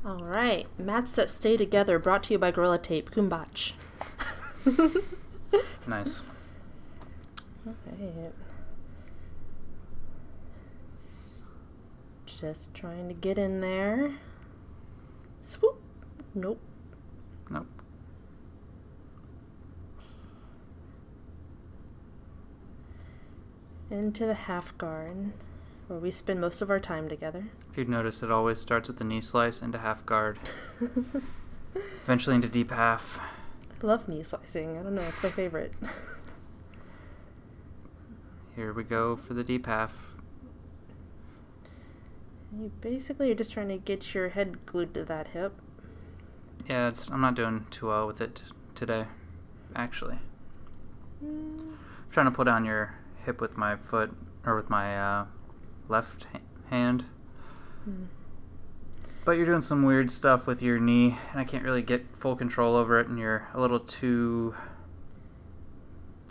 Alright, mats that stay together, brought to you by Gorilla Tape. Kumbach. Nice. Alright. Just trying to get in there. Swoop. Nope. Nope. Into the half guard, where we spend most of our time together. If you'd notice, it always starts with the knee slice into half guard. Eventually into deep half. I love knee slicing. I don't know, it's my favorite. Here we go for the deep half. You basically are just trying to get your head glued to that hip. Yeah, I'm not doing too well with it today, actually. I'm trying to pull down your hip with my foot, or with my left hand. But you're doing some weird stuff with your knee, and I can't really get full control over it, and you're a little too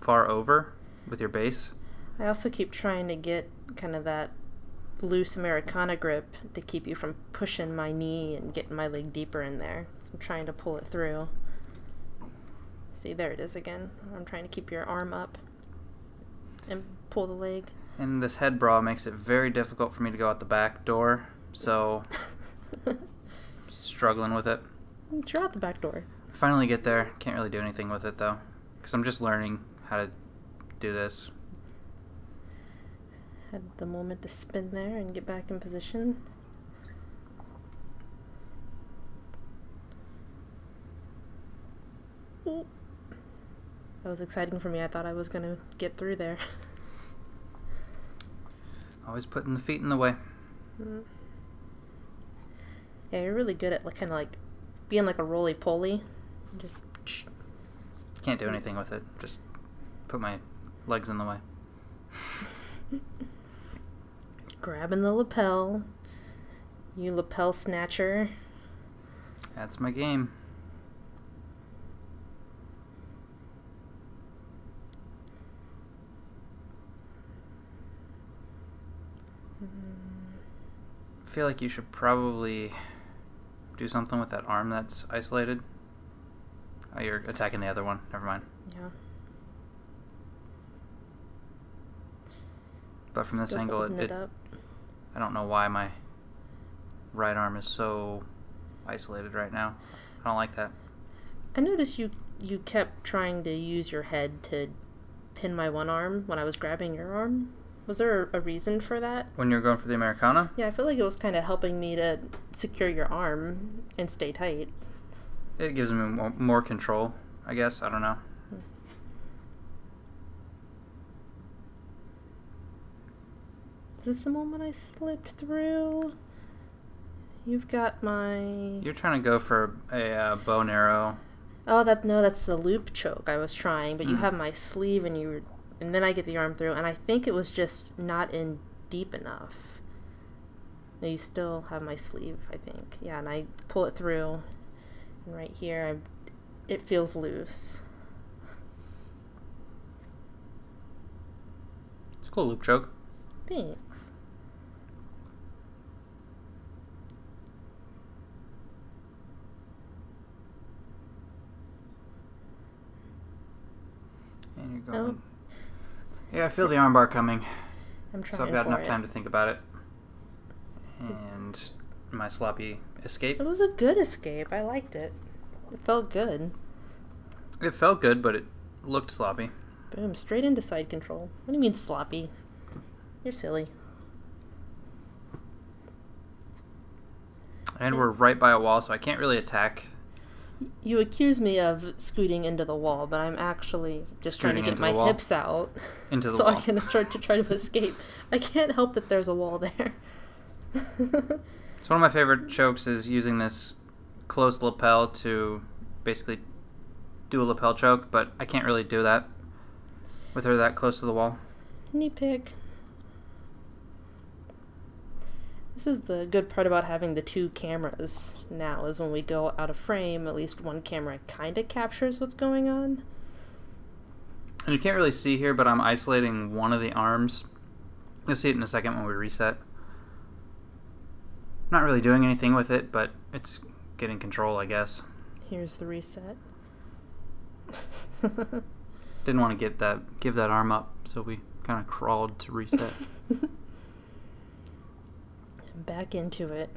far over with your base. I also keep trying to get kind of that loose Americana grip to keep you from pushing my knee and getting my leg deeper in there. So I'm trying to pull it through. See, there it is again. I'm trying to keep your arm up and pull the leg. And this head bra makes it very difficult for me to go out the back door, so struggling with it. You're out the back door. Finally get there. Can't really do anything with it though, because I'm just learning how to do this. Had the moment to spin there and get back in position. Ooh. That was exciting for me. I thought I was gonna get through there. Always putting the feet in the way. Yeah, you're really good at kind of like being like a roly-poly. Just Can't do anything with it. Just put my legs in the way. grabbing the lapel. You lapel snatcher. That's my game. I feel like you should probably do something with that arm that's isolated. Oh, you're attacking the other one. Never mind. Yeah. But from this angle, I don't know why my right arm is so isolated right now. I don't like that. I noticed you kept trying to use your head to pin my one arm when I was grabbing your arm. Was there a reason for that? When you're going for the Americana? Yeah, I feel like it was kind of helping me to secure your arm and stay tight. It gives me more control, I guess. I don't know. Is this the moment I slipped through? You've got my... You're trying to go for a bow and arrow. Oh, that's the loop choke I was trying, but you have my sleeve and then I get the arm through, and I think it was just not in deep enough. No, you still have my sleeve, I think. Yeah, and I pull it through, and right here, it feels loose. It's a cool loop choke. Thanks. And you're going... Oh. Yeah, I feel the armbar coming. I'm trying. So I've got enough time to think about it. And my sloppy escape. It was a good escape. I liked it. It felt good. It felt good, but it looked sloppy. Boom, straight into side control. What do you mean sloppy? You're silly. And we're right by a wall, so I can't really attack. You accuse me of scooting into the wall, but I'm actually just trying to get my hips out into the so wall. I can start to try to escape. I can't help that there's a wall there. So one of my favorite chokes is using this closed lapel to basically do a lapel choke, but I can't really do that with her that close to the wall. Knee pick. This is the good part about having the two cameras now, is when we go out of frame, at least one camera kind of captures what's going on. And you can't really see here, but I'm isolating one of the arms. You'll see it in a second when we reset. Not really doing anything with it, but it's getting control, I guess. Here's the reset. Didn't want to give that arm up, so we kind of crawled to reset. Back into it.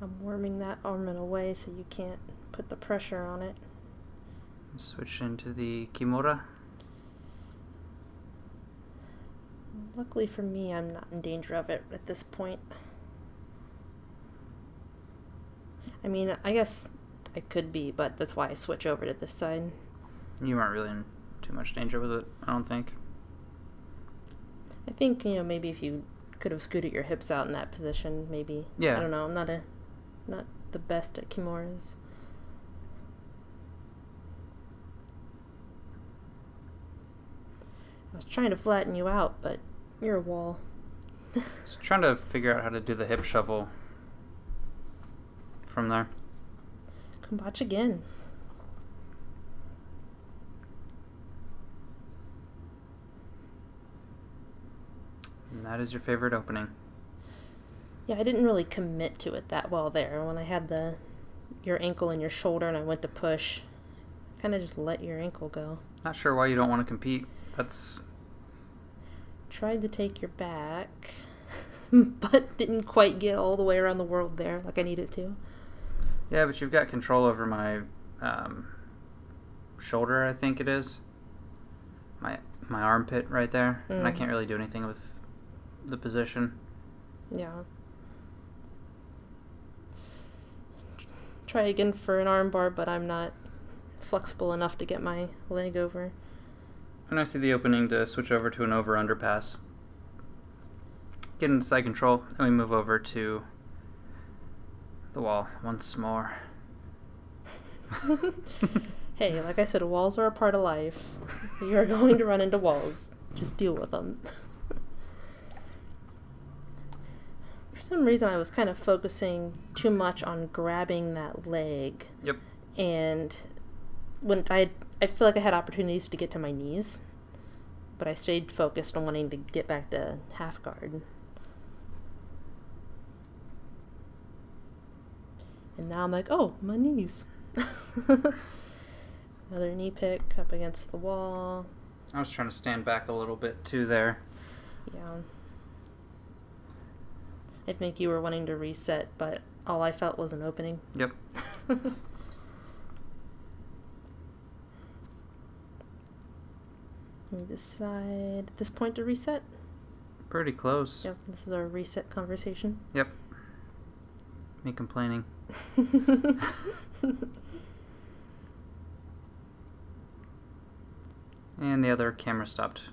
I'm warming that arm in a way so you can't put the pressure on it. Switch into the Kimura. Luckily for me, I'm not in danger of it at this point. I mean, I guess I could be, but that's why I switch over to this side. You weren't really in too much danger with it, I don't think. I think, maybe if you could have scooted your hips out in that position, maybe. Yeah. I don't know. I'm not the best at Kimuras. I was trying to flatten you out, but you're a wall. Just trying to figure out how to do the hip shuffle from there. Come watch again. And that is your favorite opening. Yeah, I didn't really commit to it that well there. When I had your ankle and your shoulder and I went to push, kind of just let your ankle go. Not sure why you don't want to compete. That's... Tried to take your back, but didn't quite get all the way around the world there like I needed to. Yeah, but you've got control over my shoulder, I think it is. My armpit right there. And I can't really do anything with the position. Yeah. Try again for an arm bar, but I'm not flexible enough to get my leg over. And I see the opening to switch over to an over-under pass. Get into side control, and we move over to the wall once more. Hey, like I said, walls are a part of life. You're going to run into walls. Just deal with them. For some reason, I was kind of focusing too much on grabbing that leg. Yep. And when I feel like I had opportunities to get to my knees, but I stayed focused on wanting to get back to half guard. And now I'm like, oh, my knees. Another knee pick up against the wall. I was trying to stand back a little bit too there. Yeah. I think you were wanting to reset, but all I felt was an opening. Yep. We decide at this point to reset. Pretty close. Yep, this is our reset conversation. Yep. Me complaining. And the other camera stopped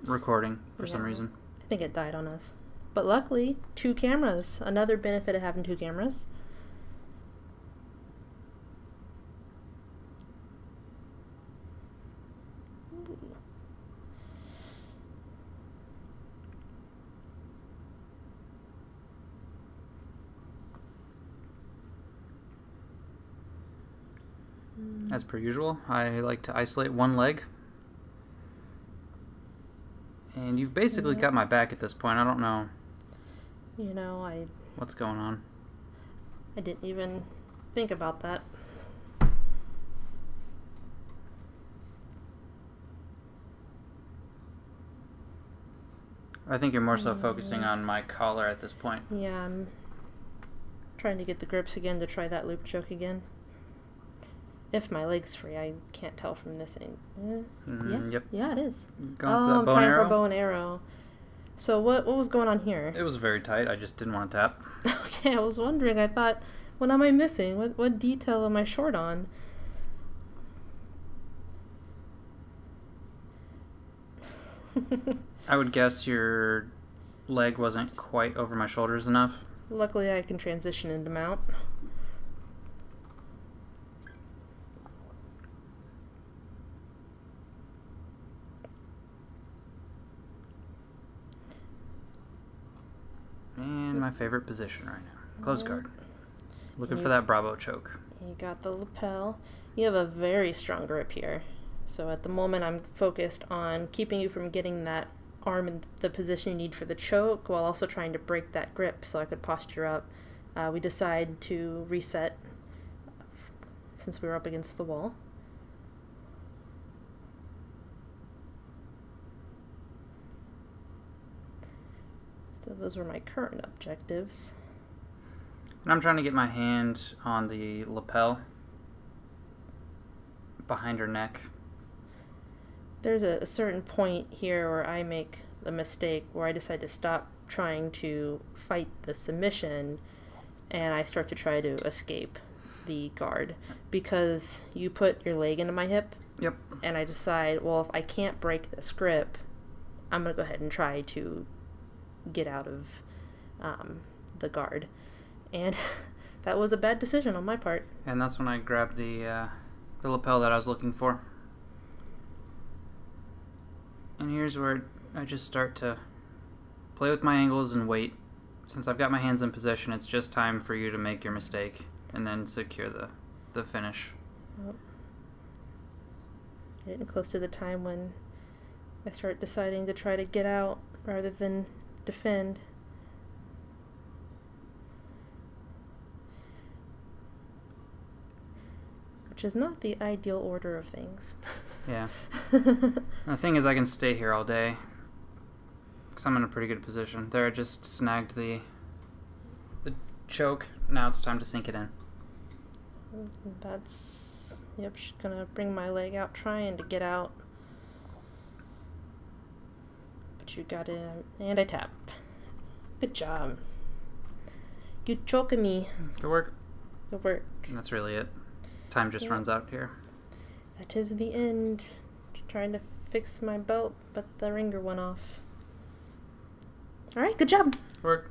recording for some reason. I think it died on us. But luckily, 2 cameras. Another benefit of having 2 cameras. As per usual, I like to isolate one leg. And you've basically got my back at this point. I don't know. What's going on? I didn't even think about that. I think you're more so focusing on my collar at this point. Yeah, I'm trying to get the grips again to try that loop choke again. If my leg's free, I can't tell from this angle. Yep. Yeah, it is. Going for that bow and arrow? I'm trying for a bow and arrow. So what was going on here? It was very tight. I just didn't want to tap. Okay, I was wondering. I thought, what am I missing? What detail am I short on? I would guess your leg wasn't quite over my shoulders enough. Luckily, I can transition into mount. And my favorite position right now. Close guard. Looking for that Bravo choke. You got the lapel. You have a very strong grip here. So at the moment I'm focused on keeping you from getting that arm in the position you need for the choke while also trying to break that grip so I could posture up. We decide to reset since we were up against the wall. So those were my current objectives. And I'm trying to get my hand on the lapel behind her neck. There's a certain point here where I make the mistake where I decide to stop trying to fight the submission and I start to try to escape the guard because you put your leg into my hip. Yep. And I decide, well, if I can't break this grip, I'm going to go ahead and try to get out of the guard. And that was a bad decision on my part. And that's when I grabbed the lapel that I was looking for. And here's where I just start to play with my angles and wait. Since I've got my hands in position, it's just time for you to make your mistake and then secure the finish. Yep. Getting close to the time when I start deciding to try to get out rather than defend. Which is not the ideal order of things. Yeah. The thing is, I can stay here all day because I'm in a pretty good position. There, I just snagged the choke. Now it's time to sink it in. That's... Yep, she's gonna bring my leg out trying to get out. But you got it, and I tap. Good job. You choking me. Good work. Good work. And that's really it. Time just runs out here. That is the end. Trying to fix my belt, but the ringer went off. Alright, good job. Work.